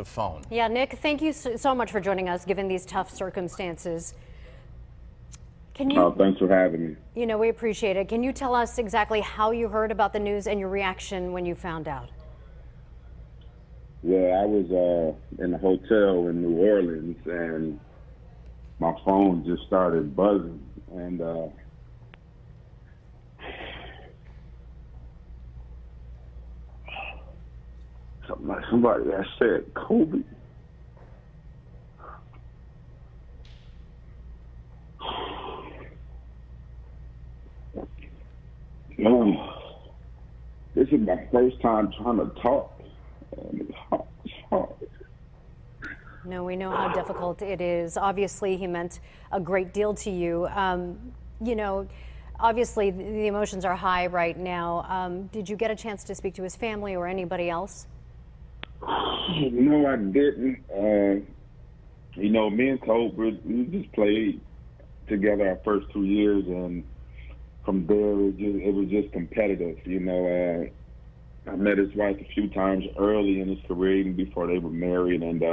the phone. Yeah, Nick, thank you so much for joining us, given these tough circumstances. Can you? Thanks for having me. You know, we appreciate it. Can you tell us exactly how you heard about the news and your reaction when you found out? Well, I was in a hotel in New Orleans, and my phone just started buzzing, and somebody that said Kobe. This is my first time trying to talk. It's hard. No, we know how difficult it is. Obviously, he meant a great deal to you. You know, obviously, the emotions are high right now. Did you get a chance to speak to his family or anybody else? No, I didn't. You know, me and Kobe, we just played together our first 2 years, and from there, it was just competitive. You know, I met his wife a few times early in his career, even before they were married, and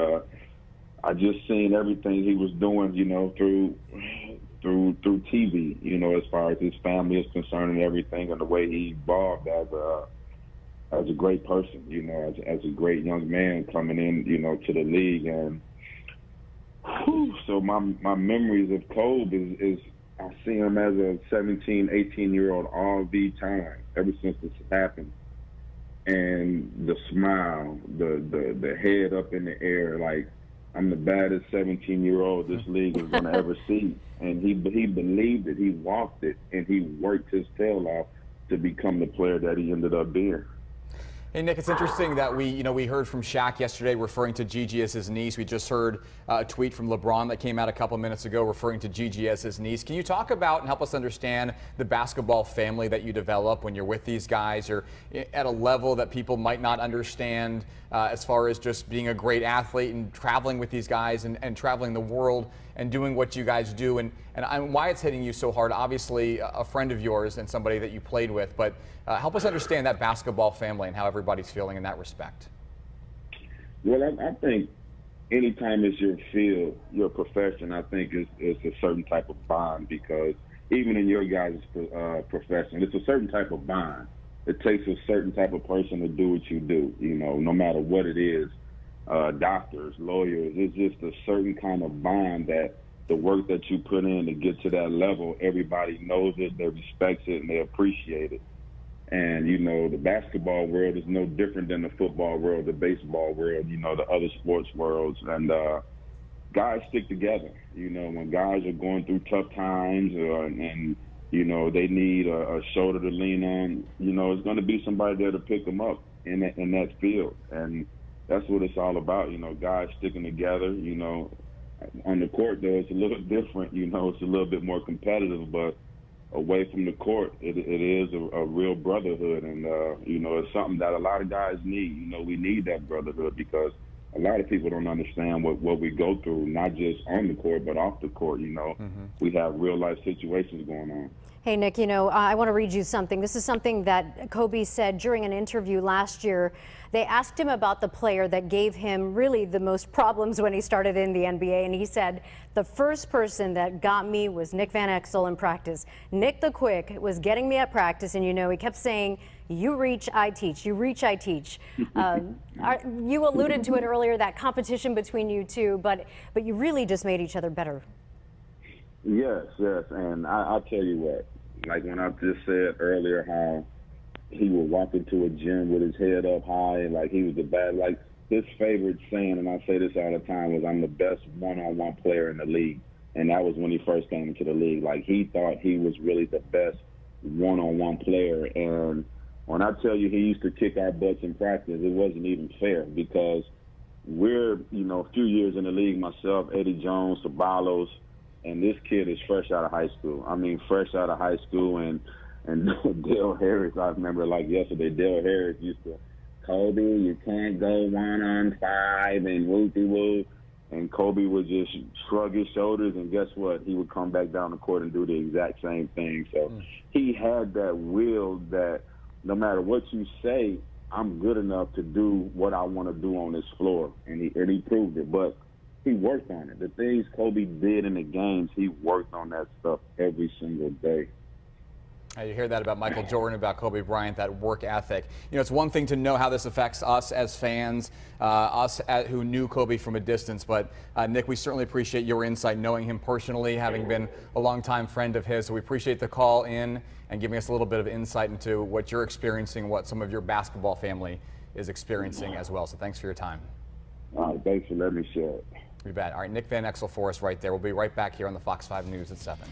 I just seen everything he was doing, you know, through TV, you know, as far as his family is concerned and everything, and the way he evolved as a great person, you know, as a great young man coming in, you know, to the league. And so my memories of Kobe is I see him as a 17, 18-year-old all the time, ever since this happened. And the smile, the head up in the air, like, I'm the baddest 17-year-old this league is going to ever see. And he believed it, he walked it, and he worked his tail off to become the player that he ended up being. Hey, Nick, it's interesting that we heard from Shaq yesterday referring to Gigi as his niece. We just heard a tweet from LeBron that came out a couple minutes ago referring to Gigi as his niece. Can you talk about and help us understand the basketball family that you develop when you're with these guys, or at a level that people might not understand as far as just being a great athlete and traveling with these guys and traveling the world and doing what you guys do, and why it's hitting you so hard? Obviously, a friend of yours and somebody that you played with, but help us understand that basketball family and how everybody's feeling in that respect. Well, I think anytime it's your field, your profession, I think it's a certain type of bond, because even in your guys' profession, it's a certain type of bond. It takes a certain type of person to do what you do, you know, no matter what it is. Doctors, lawyers, it's just a certain kind of bond that the work that you put in to get to that level, everybody knows it, they respect it, and they appreciate it. And, you know, the basketball world is no different than the football world, the baseball world, you know, the other sports worlds. And guys stick together. You know, when guys are going through tough times and, you know, they need a shoulder to lean on, you know, it's going to be somebody there to pick them up in that field. And that's what it's all about, you know, guys sticking together. You know, on the court, though, it's a little different. You know, it's a little bit more competitive, but away from the court, it is a real brotherhood. And, you know, it's something that a lot of guys need. You know, we need that brotherhood, because a lot of people don't understand what we go through, not just on the court, but off the court. You know, we have real life situations going on. Hey, Nick, you know, I want to read you something. This is something that Kobe said during an interview last year. They asked him about the player that gave him really the most problems when he started in the NBA, and he said, the first person that got me was Nick Van Exel in practice. Nick the Quick was getting me at practice, and, you know, he kept saying, you reach, I teach. You reach, I teach. You alluded to it earlier, that competition between you two, but you really just made each other better. Yes, and I'll tell you what, like when I just said earlier how he would walk into a gym with his head up high, like he was the bad, like his favorite saying, and I say this all the time, was, I'm the best one-on-one player in the league. And that was when he first came into the league. Like, he thought he was really the best one-on-one player. And when I tell you he used to kick our butts in practice, it wasn't even fair, because we're, you know, a few years in the league, myself, Eddie Jones, Sabalos, and this kid is fresh out of high school. I mean, fresh out of high school. And Dale Harris, I remember like yesterday, Dale Harris used to, Kobe, you can't go 1-on-5 and whoopty-whoop. And Kobe would just shrug his shoulders, and guess what? He would come back down the court and do the exact same thing. So he had that will that no matter what you say, I'm good enough to do what I want to do on this floor, and he proved it. But he worked on it. The things Kobe did in the games, he worked on that stuff every single day. You hear that about Michael Jordan, about Kobe Bryant, that work ethic. You know, it's one thing to know how this affects us as fans, who knew Kobe from a distance. But, Nick, we certainly appreciate your insight, knowing him personally, having been a longtime friend of his. So we appreciate the call in and giving us a little bit of insight into what you're experiencing, what some of your basketball family is experiencing as well. So thanks for your time. All right, thanks for letting me share it. You bet. All right, Nick Van Exel for us right there. We'll be right back here on the Fox 5 News at 7.